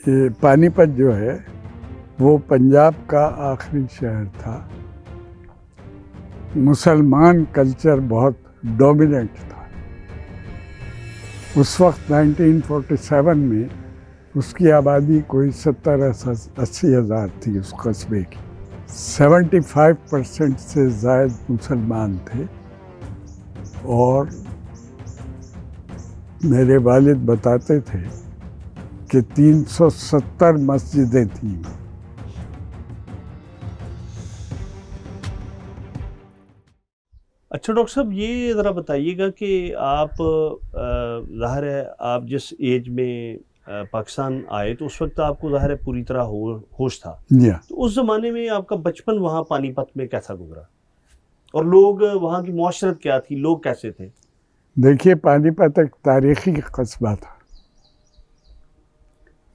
ये पानीपत जो है वो पंजाब का आखिरी शहर था। मुसलमान कल्चर बहुत डोमिनेंट था। उस वक्त 1947 में उसकी आबादी कोई 70-80 हज़ार थी उस कस्बे की। 75% से ज़ायद मुसलमान थे और मेरे वालिद बताते थे कि 370 मस्जिदें थीं। अच्छा डॉक्टर साहब, ये ज़रा बताइएगा कि आप ज़ाहिर है आप जिस एज में पाकिस्तान आए तो उस वक्त आपको ज़ाहिर है पूरी तरह होश था। तो उस ज़माने में आपका बचपन वहाँ पानीपत में कैसा गुजरा और लोग वहाँ की मुआशरत क्या थी, लोग कैसे थे? देखिए, पानीपत एक तारीखी कस्बा था।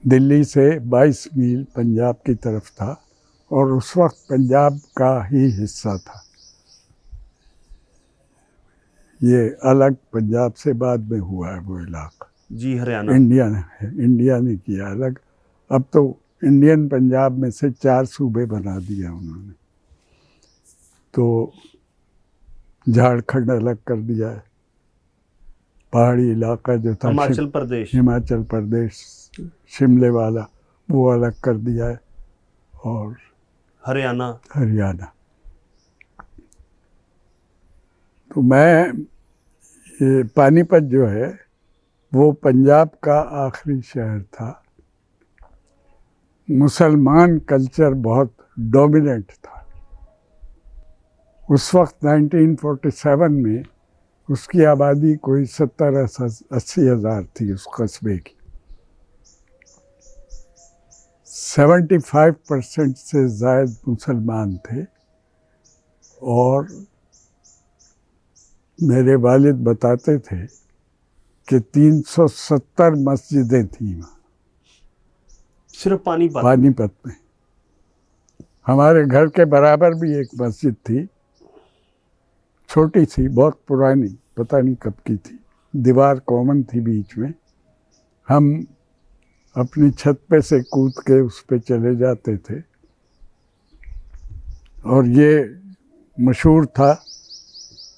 दिल्ली से 22 मील पंजाब की तरफ था और उस वक्त पंजाब का ही हिस्सा था। ये अलग पंजाब से बाद में हुआ है वो इलाका। जी, हरियाणा। इंडिया ने किया अलग। अब तो इंडियन पंजाब में से 4 सूबे बना दिए उन्होंने। तो झारखंड अलग कर दिया है। पहाड़ी इलाका जो था हिमाचल प्रदेश शिमले वाला वो अलग कर दिया है और हरियाणा। तो ये पानीपत जो है वो पंजाब का आखिरी शहर था। मुसलमान कल्चर बहुत डोमिनेंट था। उस वक्त 1947 में उसकी आबादी कोई 70-80 हज़ार थी उस कस्बे की। 75% से ज़ायद मुसलमान थे और मेरे वालिद बताते थे कि 370 मस्जिदें थीं सिर्फ पानीपत में। हमारे घर के बराबर भी एक मस्जिद थी, छोटी सी, बहुत पुरानी, पता नहीं कब की थी। दीवार कॉमन थी बीच में। हम अपनी छत पे से कूद के उस पे चले जाते थे और ये मशहूर था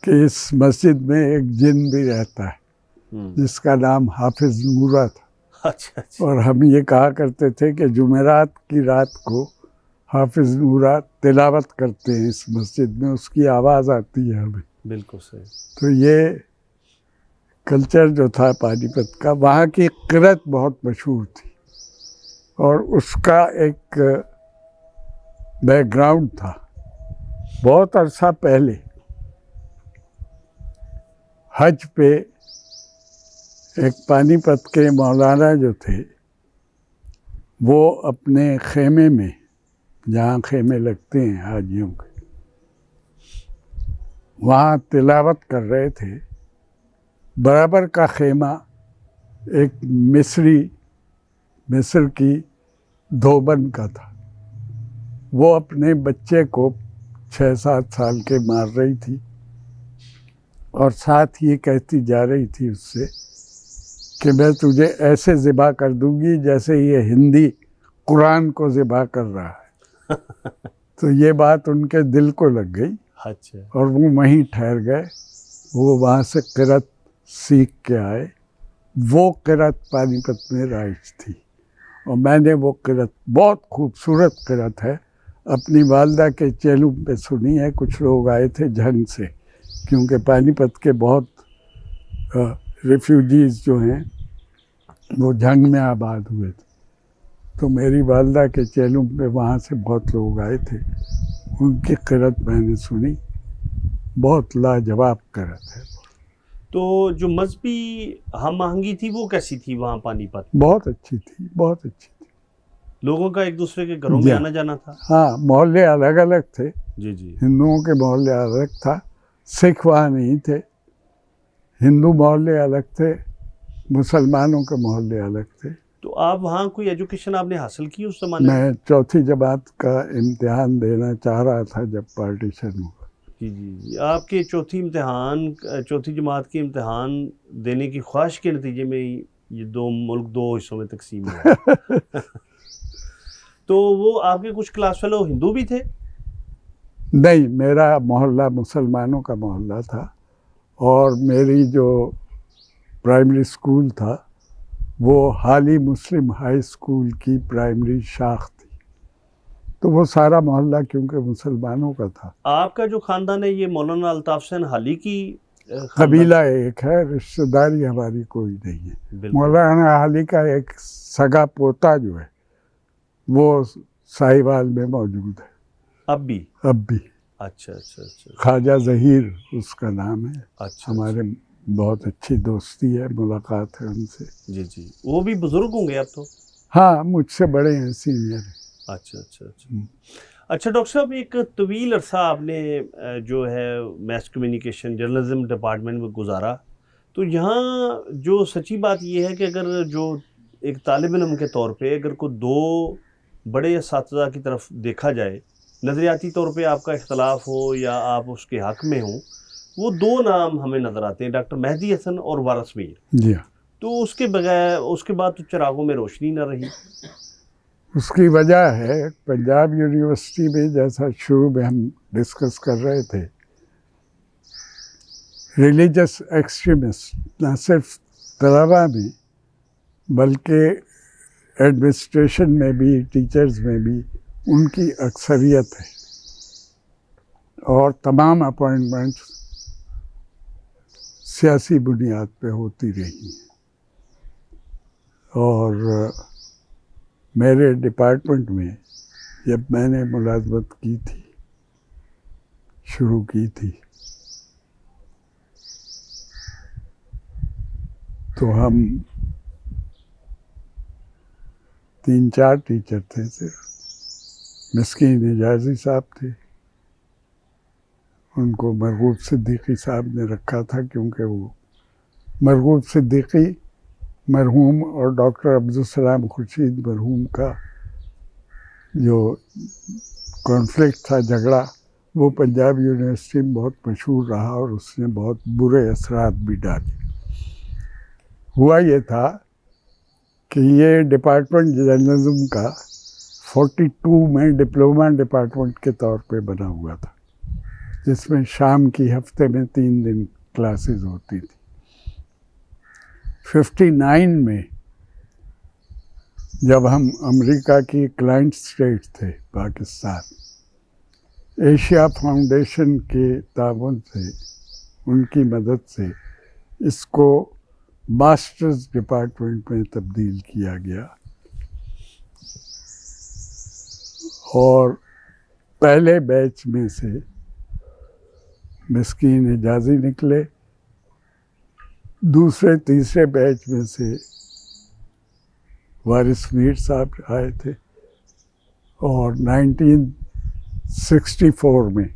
कि इस मस्जिद में एक जिन भी रहता है जिसका नाम हाफिज नूरा था। अच्छा। और हम ये कहा करते थे कि जुमेरात की रात को हाफिज नूरा तिलावत करते हैं इस मस्जिद में, उसकी आवाज़ आती है हमें। बिल्कुल सही। तो ये कल्चर जो था पानीपत का, वहाँ की क़िरत बहुत मशहूर थी और उसका एक बैकग्राउंड था। बहुत अरसा पहले हज पे एक पानीपत के मौलाना जो थे वो अपने खेमे में, जहाँ खेमे लगते हैं हाजियों के, वहाँ तिलावत कर रहे थे। बराबर का खेमा एक मिस्र की धोबन का था। वो अपने बच्चे को 6-7 साल के मार रही थी और साथ ये कहती जा रही थी उससे कि मैं तुझे ऐसे ज़िबा कर दूंगी जैसे ये हिंदी कुरान को ज़िबा कर रहा है। तो ये बात उनके दिल को लग गई। अच्छा। और वो वहीं ठहर गए। वो वहाँ से क़िरत सीख के आए। वो क़िरत पानीपत में राइज थी और मैंने वो क़िरत, बहुत खूबसूरत क़िरत है, अपनी वालदा के चेलुम पे सुनी है। कुछ लोग आए थे झंग से, क्योंकि पानीपत के बहुत रिफ्यूजीज़ जो हैं वो झंग में आबाद हुए थे। तो मेरी वालदा के चेलुम पे वहाँ से बहुत लोग आए थे। उनकी क़िरत मैंने सुनी, बहुत लाजवाब क़िरत है। तो जो मजहबी हम आहंगी थी वो कैसी थी वहाँ पानीपत? बहुत अच्छी थी, बहुत अच्छी थी। लोगों का एक दूसरे के घरों में आना जाना था? हाँ, मोहल्ले अलग अलग थे। जी जी। हिंदुओं के मोहल्ले अलग था, सिख वहाँ नहीं थे। हिंदू मोहल्ले अलग थे, मुसलमानों के मोहल्ले अलग थे। तो आप वहाँ कोई एजुकेशन आपने हासिल की उस ज़माने में? मैं 4th जमात का इम्तिहान देना चाह रहा था जब पार्टीशन हुआ। जी। आपके चौथी जमात के इम्तिहान देने की ख्वाहिश के नतीजे में ये 2 मुल्क 2 हिस्सों में तकसीम हुआ। तो वो आपके कुछ क्लास फेलो हिंदू भी थे? नहीं, मेरा मोहल्ला मुसलमानों का मोहल्ला था और मेरी जो प्राइमरी स्कूल था वो हाली मुस्लिम हाई स्कूल की प्राइमरी शाख थी, तो वो सारा मोहल्ला क्योंकि मुसलमानों का था। आपका जो खानदान है ये मौलाना अल्ताफ हुसैन हाली की खानदान? कबीला एक है, रिश्तेदारी हमारी कोई नहीं है। बिल्कुल। मौलाना हाली का एक सगा पोता जो है वो साहिवाल में मौजूद है अब भी? अब भी। अच्छा अच्छा अच्छा। ख्वाजा ज़हीर उसका नाम है। अच्छा। हमारे बहुत अच्छी दोस्ती है, मुलाकात है उनसे। जी जी, वो भी बुजुर्ग होंगे अब तो? हाँ, मुझसे बड़े हैं, सीनियर हैं। अच्छा अच्छा अच्छा। अच्छा डॉक्टर साहब, एक तवील अरसा आपने जो है मैस कम्युनिकेशन जर्नलिज्म डिपार्टमेंट में गुजारा, तो यहाँ जो सच्ची बात ये है कि अगर जो एक तालिब इल्म के तौर पे अगर कोई दो बड़े असातिज़ा की तरफ देखा जाए, नज़रियाती तौर पे आपका इख्तलाफ हो या आप उसके हक़ में हों, वो दो नाम हमें नज़र आते हैं, डॉक्टर मेहदी हसन और वारिस मीर। जी हाँ। तो उसके बगैर उसके बाद तो चिरागों में रोशनी न रही। उसकी वजह है पंजाब यूनिवर्सिटी में, जैसा शुरू में हम डिस्कस कर रहे थे, रिलीजियस एक्सट्रीमिस्ट न सिर्फ तलबा में बल्कि एडमिनिस्ट्रेशन में भी, टीचर्स में भी उनकी अक्सरियत है और तमाम अपॉइंटमेंट्स सियासी बुनियाद पे होती रही हैं। और मेरे डिपार्टमेंट में जब मैंने मुलाजमत की थी, शुरू की थी, तो हम 3-4 टीचर थे सिर्फ। मिस्कीन हिजाजी साहब थे, उनको मरगूब सिद्दीकी साहब ने रखा था क्योंकि वो मरगूब सिद्दीकी मरहूम और डॉक्टर अब्दुल सलाम खुर्शीद मरहूम का जो कॉन्फ्लिक्ट था, झगड़ा, वो पंजाब यूनिवर्सिटी में बहुत मशहूर रहा और उसने बहुत बुरे असरात भी डाले। हुआ ये था कि ये डिपार्टमेंट जर्नलिज्म का 42 में डिप्लोमा डिपार्टमेंट के तौर पे बना हुआ था, जिसमें शाम की हफ्ते में 3 दिन क्लासेस होती थी। 59 में जब हम अमेरिका की क्लाइंट स्टेट थे पाकिस्तान, एशिया फाउंडेशन के ताउन से, उनकी मदद से इसको मास्टर्स डिपार्टमेंट में तब्दील किया गया और पहले बैच में से मिस्कीन हिजाजी निकले, दूसरे तीसरे बैच में से वारिस मीर साहब आए थे और 1964 में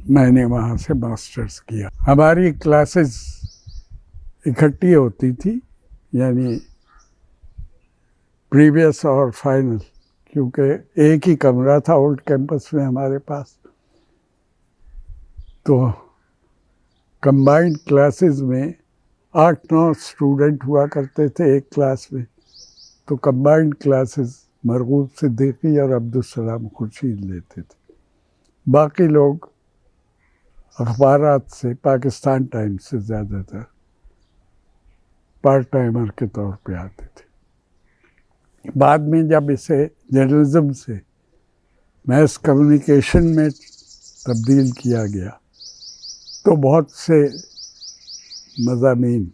मैंने वहाँ से मास्टर्स किया। हमारी क्लासेस इकट्ठी होती थी, यानी प्रीवियस और फाइनल, क्योंकि एक ही कमरा था ओल्ड कैंपस में हमारे पास। तो कंबाइंड क्लासेस में 8-9 स्टूडेंट हुआ करते थे एक क्लास में। तो कंबाइंड क्लासेस मरगूब सिद्दीकी और अब्दुल सलाम खुर्शीद लेते थे। बाकी लोग अखबारात से, पाकिस्तान टाइम्स से ज़्यादातर पार्ट टाइमर के तौर पे आते थे। बाद में जब इसे जर्नलिज्म से मैस कम्युनिकेशन में तब्दील किया गया तो बहुत से मज़ामीन,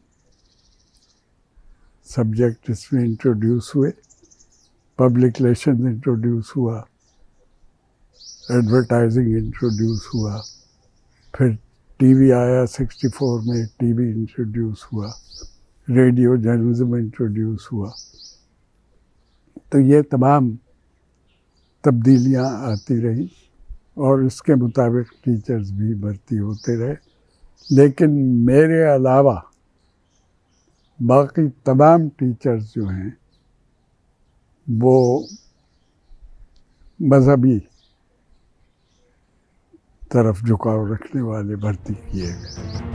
सब्जेक्ट इसमें इंट्रोड्यूस हुए। पब्लिक रिलेशन इंट्रोड्यूस हुआ, एडवर्टाइजिंग इंट्रोड्यूस हुआ, फिर टीवी आया 64 में, टीवी इंट्रोड्यूस हुआ, रेडियो जर्नलिज्म इंट्रोड्यूस हुआ। तो ये तमाम तब्दीलियाँ आती रही और इसके मुताबिक टीचर्स भी भर्ती होते रहे। लेकिन मेरे अलावा बाकी तमाम टीचर्स जो हैं वो मज़हबी तरफ झुकाव रखने वाले भर्ती किए गए।